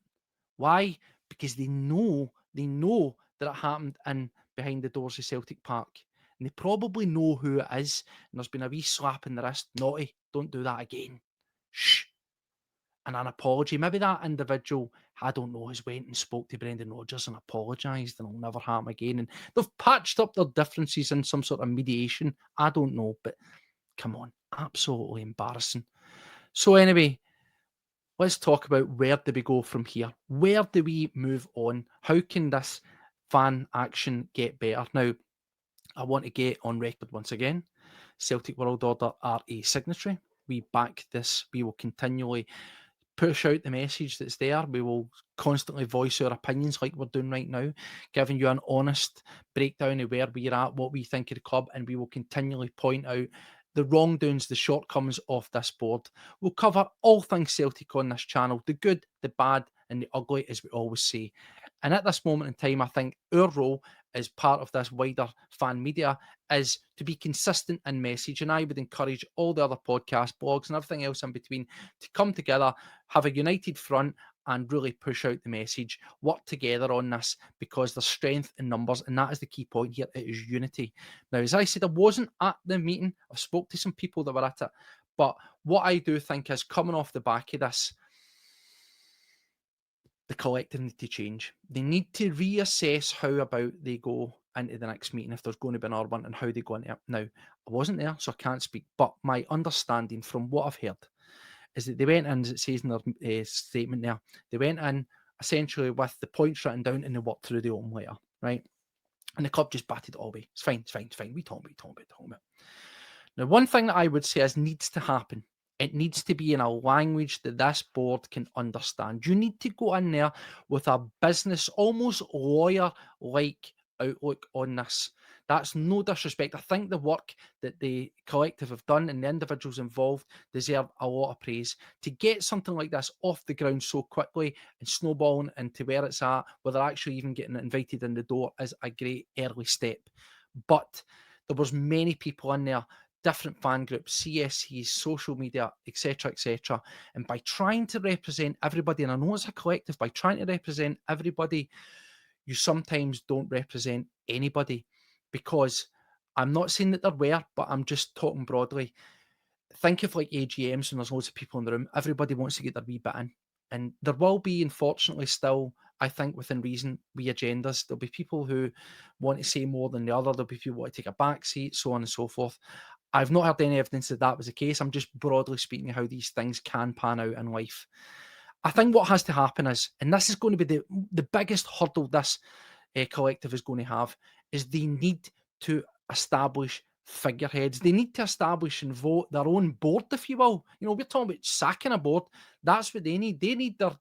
Why? Because they know that it happened in behind the doors of Celtic Park. And they probably know who it is. And there's been a wee slap in the wrist. Naughty, don't do that again. Shh. And an apology. Maybe that individual, I don't know, has went and spoke to Brendan Rodgers and apologised and it'll never happen again. And they've patched up their differences in some sort of mediation. I don't know, but come on, absolutely embarrassing. So anyway, let's talk about where do we go from here? Where do we move on? How can this fan action get better? Now, I want to get on record once again. Celtic World Order are a signatory. We back this. We will continually push out the message that's there. We will constantly voice our opinions like we're doing right now, giving you an honest breakdown of where we're at, what we think of the club, and we will continually point out the wrongdoings, the shortcomings of this board. We'll cover all things Celtic on this channel, the good, the bad, and the ugly, as we always say. And at this moment in time, I think our role as part of this wider fan media is to be consistent in message. And I would encourage all the other podcasts, blogs, and everything else in between to come together, have a united front, and really push out the message, work together on this, because there's strength in numbers, and that is the key point here. It is unity. Now, as I said, I wasn't at the meeting. I spoke to some people that were at it, but what I do think is, coming off the back of this, the collective need to change. They need to reassess how about they go into the next meeting, if there's going to be another one, and how they go into it. Now, I wasn't there, so I can't speak, but my understanding from what I've heard is that they went in, as it says in their statement there, they went in essentially with the points written down and they worked through the own later, right? And the club just batted it all away. It's fine, it's fine, it's fine. We talk about it. Now, one thing that I would say is needs to happen. It needs to be in a language that this board can understand. You need to go in there with a business, almost lawyer-like outlook on this. That's no disrespect. I think the work that the collective have done and the individuals involved deserve a lot of praise. To get something like this off the ground so quickly and snowballing into where it's at, where they're actually even getting invited in the door, is a great early step. But there was many people in there, different fan groups, CSCs, social media, etc., etc. And by trying to represent everybody, and I know it's a collective, by trying to represent everybody, you sometimes don't represent anybody. Because I'm not saying that there were, but I'm just talking broadly. Think of like AGMs when there's loads of people in the room. Everybody wants to get their wee bit in. And there will be, unfortunately, still, I think, within reason, wee agendas. There'll be people who want to say more than the other. There'll be people who want to take a back seat, so on and so forth. I've not heard any evidence that that was the case. I'm just broadly speaking how these things can pan out in life. I think what has to happen is, and this is going to be the biggest hurdle this collective is going to have, is they need to establish figureheads. They need to establish and vote their own board, if you will. You know, we're talking about sacking a board. That's what they need. They need their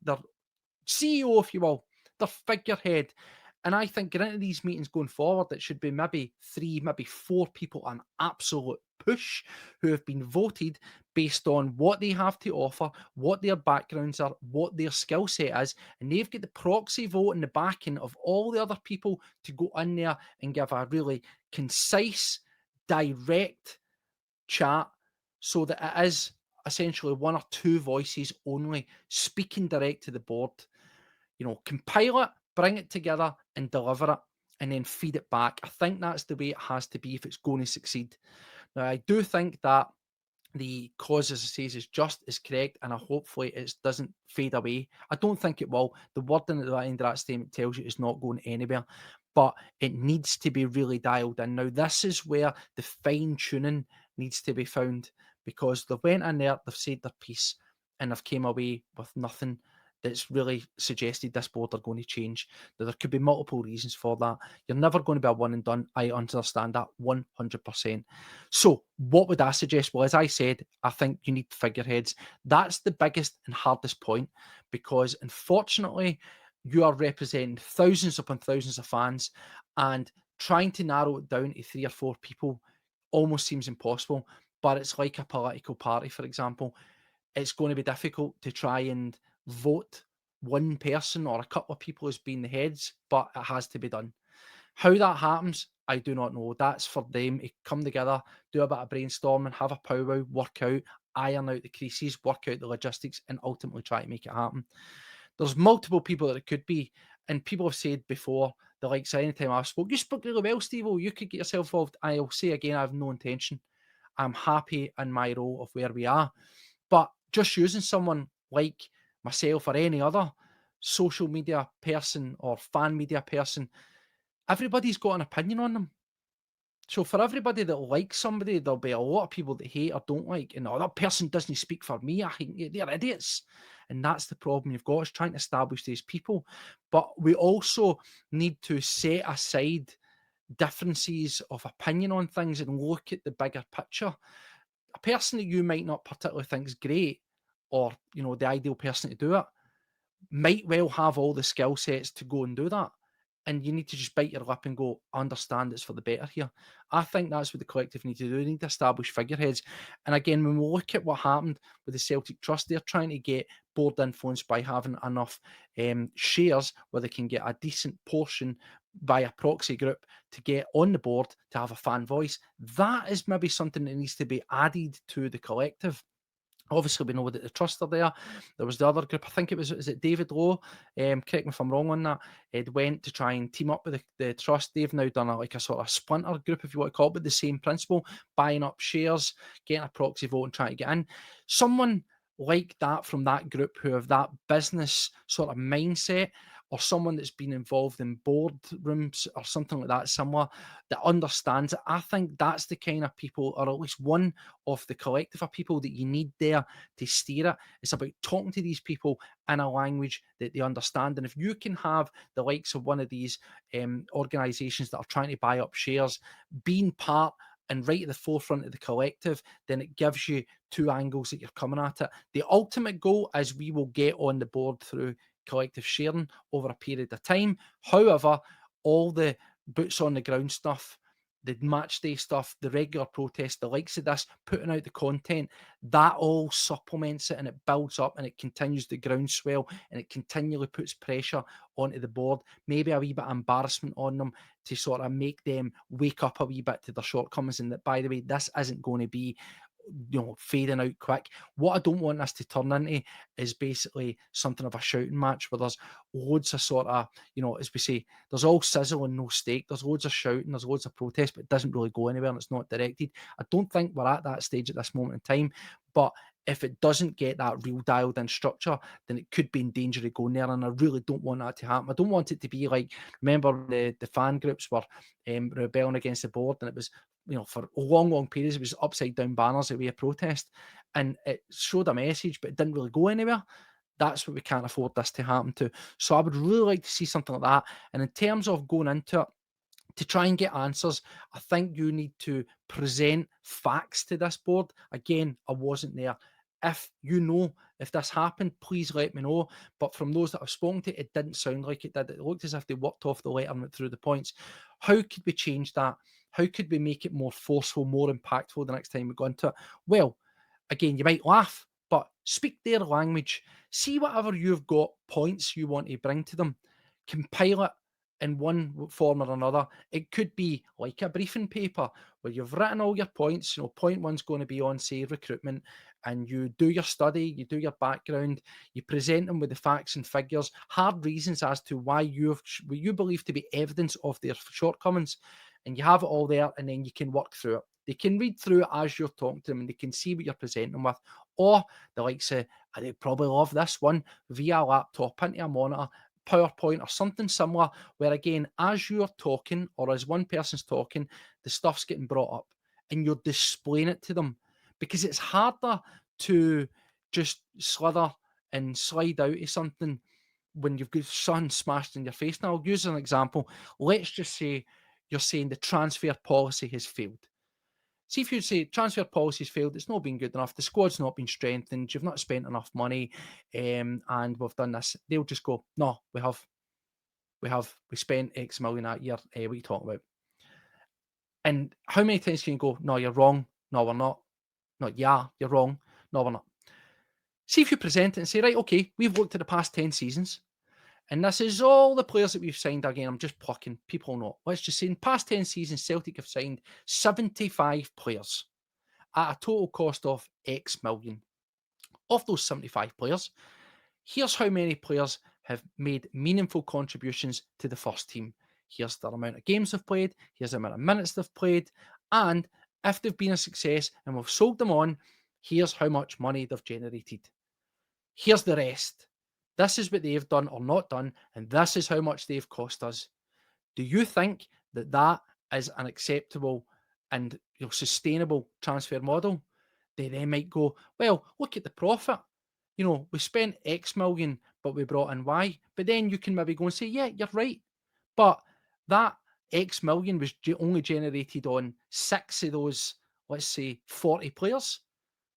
CEO, if you will, their figurehead. And I think getting into these meetings going forward, it should be maybe 3, maybe 4 people, an absolute push, who have been voted based on what they have to offer, what their backgrounds are, what their skill set is, and they've got the proxy vote and the backing of all the other people to go in there and give a really concise, direct chat, so that it is essentially one or two voices only speaking direct to the board. Compile it, bring it together, and deliver it, and then feed it back. I think that's the way it has to be if it's going to succeed. Now, I do think that the cause, as I say, is just, is correct, and hopefully it doesn't fade away. I don't think it will. The wording at the end of that statement tells you it's not going anywhere, but it needs to be really dialed in. Now, this is where the fine tuning needs to be found, because they went in there, they've said their piece, and they've came away with nothing that's really suggested this board are going to change. Now, there could be multiple reasons for that. You're never going to be a one and done. I understand that 100%. So what would I suggest? Well, as I said, I think you need figureheads. That's the biggest and hardest point, because unfortunately, you are representing thousands upon thousands of fans, and trying to narrow it down to 3 or 4 people almost seems impossible. But it's like a political party, for example. It's going to be difficult to try and vote one person or a couple of people as being the heads, but it has to be done. How that happens, I do not know. That's for them to come together, do a bit of brainstorming, have a powwow, work out, iron out the creases, work out the logistics, and ultimately try to make it happen. There's multiple people that it could be, and people have said before, the likes of anytime I've spoke, you spoke really well, Steve. You could get yourself involved. I'll say again, I have no intention. I'm happy in my role of where we are. But just using someone like myself or any other social media person or fan media person, everybody's got an opinion on them. So for everybody that likes somebody, there'll be a lot of people that hate or don't like, and that person doesn't speak for me. I think they're idiots. And that's the problem you've got, is trying to establish these people. But we also need to set aside differences of opinion on things and look at the bigger picture. A person that you might not particularly think is great, or the ideal person to do it, might well have all the skill sets to go and do that. And you need to just bite your lip and go, I understand it's for the better here. I think that's what the collective need to do. They need to establish figureheads. And again, when we look at what happened with the Celtic Trust, they're trying to get board influence by having enough shares where they can get a decent portion by a proxy group to get on the board to have a fan voice. That is maybe something that needs to be added to the collective. Obviously, we know that the Trust are there. There was the other group, I think is it David Lowe? Correct me if I'm wrong on that. It went to try and team up with the Trust. They've now done like a sort of splinter group, if you want to call it, with the same principle, buying up shares, getting a proxy vote and trying to get in. Someone like that from that group who have that business sort of mindset, or someone that's been involved in boardrooms or something like that similar, that understands it. I think that's the kind of people, or at least one of the collective of people that you need there to steer it. It's about talking to these people in a language that they understand. And if you can have the likes of one of these organisations that are trying to buy up shares being part and right at the forefront of the collective, then it gives you two angles that you're coming at it. The ultimate goal is we will get on the board through collective sharing over a period of time. However, all the boots on the ground stuff, the match day stuff, the regular protest, the likes of this, putting out the content, that all supplements it, and it builds up, and it continues the groundswell, and it continually puts pressure onto the board, maybe a wee bit of embarrassment on them, to sort of make them wake up a wee bit to their shortcomings, and that, by the way, this isn't going to be fading out quick. What I don't want this to turn into is basically something of a shouting match where there's loads of sort of, as we say, there's all sizzle and no steak. There's loads of shouting, there's loads of protest, but it doesn't really go anywhere and it's not directed. I don't think we're at that stage at this moment in time, but if it doesn't get that real dialed in structure, then it could be in danger of going there, and I really don't want that to happen. I don't want it to be like, remember the fan groups were rebelling against the board, and it was, for long periods, it was upside down banners at way of protest, and it showed a message, but it didn't really go anywhere. That's what we can't afford this to happen to. So I would really like to see something like that. And in terms of going into it, to try and get answers, I think you need to present facts to this board. Again, I wasn't there. If you know if this happened, please let me know. But from those that I've spoken to, it didn't sound like it did. It looked as if they worked off the letter and went through the points. How could we change that? How could we make it more forceful, more impactful the next time we go into it? Well, again, you might laugh, but speak their language. See whatever you've got, points you want to bring to them, compile it in one form or another. It could be like a briefing paper where you've written all your points. Point one's going to be on, say, recruitment, and you do your study, you do your background, you present them with the facts and figures, hard reasons as to why what you believe to be evidence of their shortcomings, and you have it all there, and then you can work through it. They can read through it as you're talking to them, and they can see what you're presenting them with. Or the likes of, they probably love this one, via a laptop into a monitor, PowerPoint or something similar, where again, as you're talking or as one person's talking, the stuff's getting brought up and you're displaying it to them, because it's harder to just slither and slide out of something when you've got sun smashed in your face. Now, I'll use an example. Let's just say you're saying the transfer policy has failed. See, if you say transfer policy's failed, it's not been good enough, the squad's not been strengthened, you've not spent enough money, and we've done this. They'll just go, no, we spent X million that year. What are you talking about? And how many times can you go, no, you're wrong, no, we're not, no, yeah, you're wrong, no, we're not. See if you present it and say, right, okay, we've looked at the past 10 seasons, and this is all the players that we've signed. Again, I'm just plucking, people know. Let's just say in past 10 seasons, Celtic have signed 75 players at a total cost of X million. Of those 75 players, here's how many players have made meaningful contributions to the first team. Here's the amount of games they've played, here's the amount of minutes they've played, and if they've been a success and we've sold them on, here's how much money they've generated. Here's the rest. This is what they've done or not done, and this is how much they've cost us. Do you think that that is an acceptable and sustainable transfer model? They then might go, well, look at the profit. We spent X million, but we brought in Y. But then you can maybe go and say, yeah, you're right. But that X million was only generated on 6 of those, let's say, 40 players,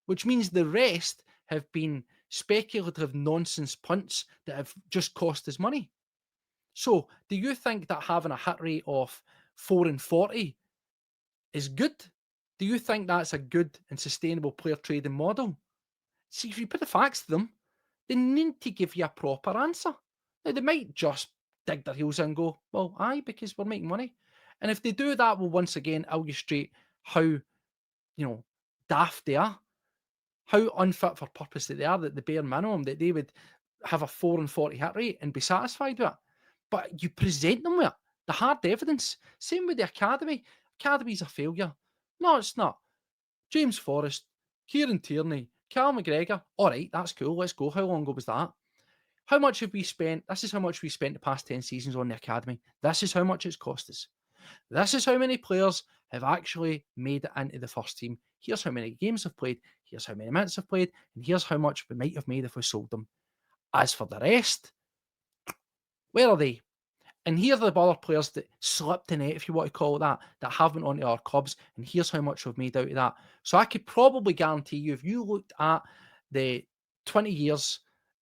which means the rest have been speculative nonsense punts that have just cost us money. So, do you think that having a hit rate of 4 and 40 is good? Do you think that's a good and sustainable player trading model? See, if you put the facts to them, they need to give you a proper answer. Now, they might just dig their heels in and go, well, aye, because we're making money. And if they do that, will once again illustrate how, daft they are, how unfit for purpose that they are, that the bare minimum that they would have a 4 and 40 hit rate and be satisfied with it. But you present them with it, the hard evidence. Same with the academy. Academy's a failure. No, it's not. James Forrest, Kieran Tierney, Cal McGregor. All right, that's cool. Let's go. How long ago was that? How much have we spent? This is how much we spent the past 10 seasons on the academy. This is how much it's cost us. This is how many players have actually made it into the first team. Here's how many games they've played. Here's how many minutes they've played. And here's how much we might have made if we sold them. As for the rest, where are they? And here are the other players that slipped in it, if you want to call it that haven't onto our clubs. And here's how much we've made out of that. So I could probably guarantee you, if you looked at the 20 years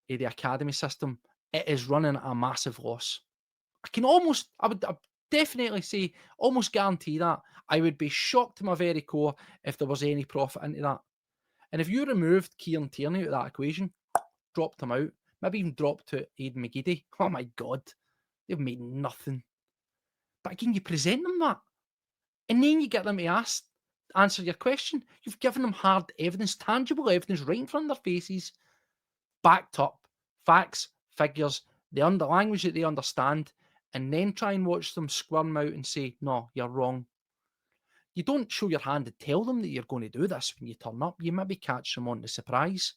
of the academy system, it is running at a massive loss. I would definitely say, almost guarantee that. I would be shocked to my very core if there was any profit into that. And if you removed Kieran Tierney out of that equation, dropped him out, maybe even dropped to Aidan McGeady, oh my God, they've made nothing. But again, you present them that, and then you get them to answer your question. You've given them hard evidence, tangible evidence right in front of their faces, backed up, facts, figures, the language that they understand, and then try and watch them squirm out and say, no, you're wrong. You don't show your hand and tell them that you're going to do this when you turn up. You maybe catch them on the surprise.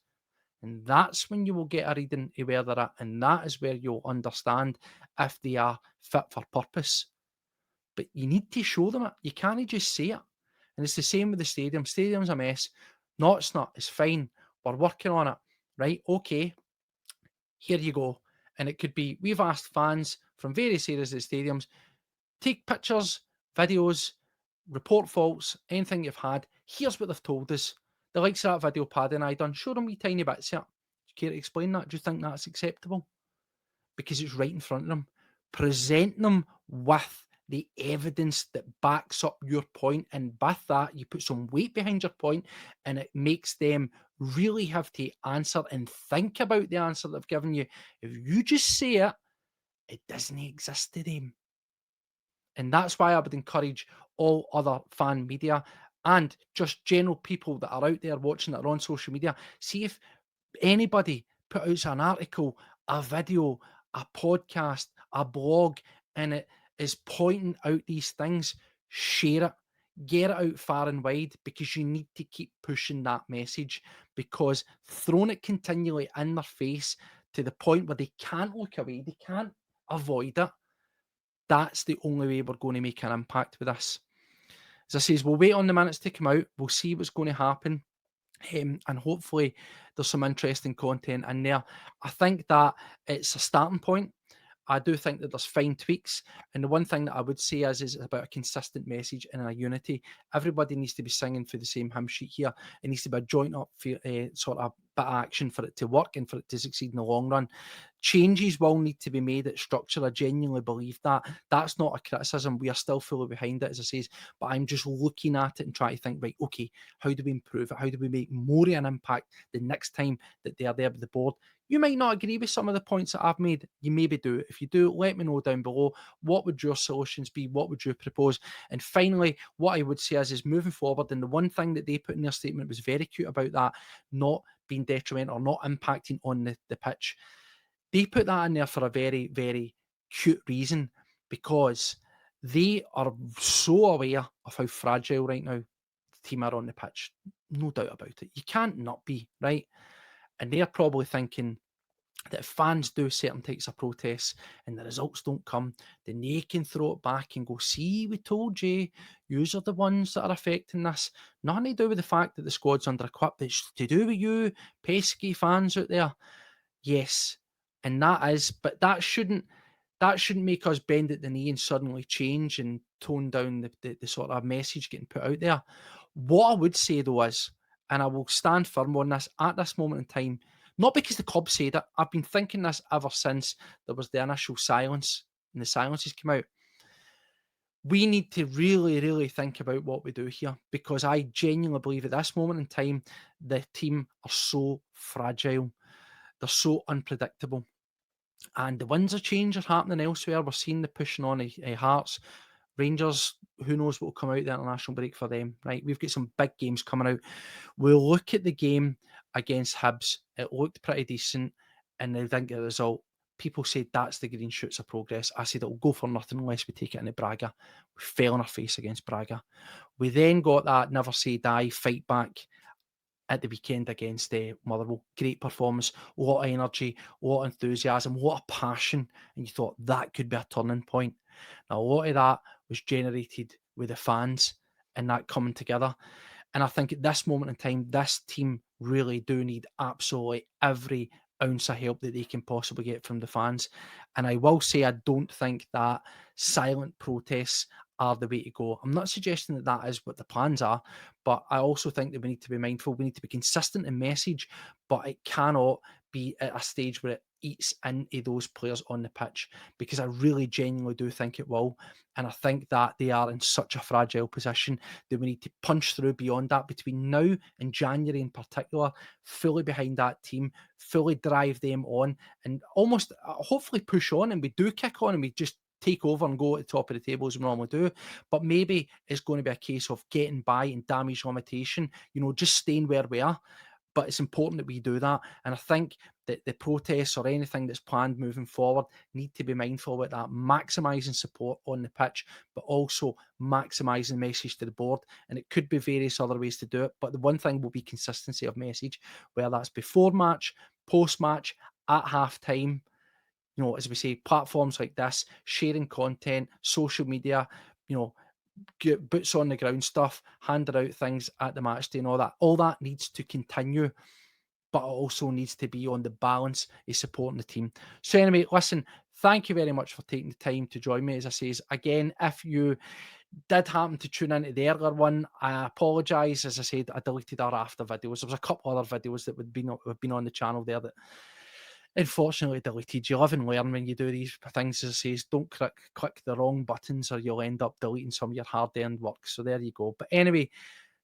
And that's when you will get a reading of where they're at. And that is where you'll understand if they are fit for purpose. But you need to show them it. You can't just say it. And it's the same with the stadium. Stadium's a mess. No, it's not. It's fine. We're working on it. Right? Okay. Here you go. And it could be, we've asked fans from various areas of the stadiums, take pictures, videos, report faults, anything you've had. Here's what they've told us. The likes of that video Paddy and I done, show them wee tiny bits of it. Do you care to explain that? Do you think that's acceptable? Because it's right in front of them. Present them with the evidence that backs up your point, and with that, you put some weight behind your point, and it makes them really have to answer and think about the answer they've given you. If you just say it, it doesn't exist to them. And that's why I would encourage all other fan media and just general people that are out there watching that are on social media. See if anybody put out an article, a video, a podcast, a blog, and it is pointing out these things. Share it, get it out far and wide, because you need to keep pushing that message, because throwing it continually in their face to the point where they can't look away, they can't avoid it, that's the only way we're going to make an impact with this. As I says, we'll wait on the minutes to come out. We'll see what's going to happen. And hopefully there's some interesting content in there. I think that it's a starting point. I do think that there's fine tweaks. And the one thing that I would say is about a consistent message and a unity. Everybody needs to be singing for the same hymn sheet here. It needs to be a joint up sort of bit of action for it to work and for it to succeed in the long run. Changes will need to be made at structure. I genuinely believe that. That's not a criticism. We are still fully behind it, as I say, but I'm just looking at it and trying to think, right, okay, how do we improve it? How do we make more of an impact the next time that they are there with the board? You might not agree with some of the points that I've made. You maybe do. If you do, let me know down below. What would your solutions be? What would you propose? And finally, what I would say is moving forward, and the one thing that they put in their statement was very cute about that, not being detrimental or not impacting on the pitch. They put that in there for a very, very cute reason, because they are so aware of how fragile right now the team are on the pitch. No doubt about it. You can't not be, right? And they're probably thinking that if fans do certain types of protests and the results don't come, then they can throw it back and go, see, we told you, yous are the ones that are affecting this. Nothing to do with the fact that the squad's under equipped. It's to do with you, pesky fans out there. Yes, and but that shouldn't make us bend at the knee and suddenly change and tone down the sort of message getting put out there. What I would say though is, and I will stand firm on this at this moment in time, not because the club said it, I've been thinking this ever since there was the initial silence and the silences came out. We need to really, really think about what we do here, because I genuinely believe at this moment in time, the team are so fragile. They're so unpredictable. And the winds of change are happening elsewhere. We're seeing the pushing on Hearts. Rangers, who knows what will come out the international break for them, right? We've got some big games coming out. We'll look at the game against Hibs. It looked pretty decent, and I think the result, people said that's the green shoots of progress. I said it'll go for nothing unless we take it into Braga. We fell on our face against Braga. We then got that never say die fight back at the weekend against Motherwell. Great performance, a lot of energy, a lot of enthusiasm, a lot of passion, and you thought that could be a turning point. Now, a lot of that was generated with the fans and that coming together. And I think at this moment in time, this team really do need absolutely every ounce of help that they can possibly get from the fans. And I will say, I don't think that silent protests are the way to go. I'm not suggesting that that is what the plans are, but I also think that we need to be mindful. We need to be consistent in message, but it cannot be at a stage where it eats into those players on the pitch, because I really genuinely do think it will. And I think that they are in such a fragile position that we need to punch through beyond that between now and January in particular, fully behind that team, fully drive them on, and almost hopefully push on. And we do kick on and we just take over and go at the top of the table as we normally do. But maybe it's going to be a case of getting by and damage limitation, just staying where we are. But it's important that we do that. And I think that the protests or anything that's planned moving forward need to be mindful about that, maximising support on the pitch, but also maximising the message to the board. And it could be various other ways to do it. But the one thing will be consistency of message, whether that's before match, post match, at half time. As we say, platforms like this, sharing content, social media, get boots on the ground stuff, handed out things at the match day and all that needs to continue, but it also needs to be on the balance of supporting the team. So anyway, listen, thank you very much for taking the time to join me. As I say, again, if you did happen to tune into the earlier one, I apologise. As I said, I deleted our after videos. There was a couple other videos that have been on the channel there that unfortunately deleted. You live and learn when you do these things. As I say, don't click the wrong buttons or you'll end up deleting some of your hard-earned work. So there you go. But anyway,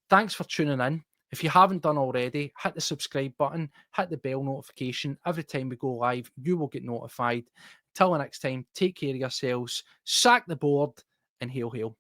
thanks for tuning in. If you haven't done already, hit the subscribe button, hit the bell notification. Every time we go live, you will get notified. Till the next time, take care of yourselves, sack the board, and hail, hail.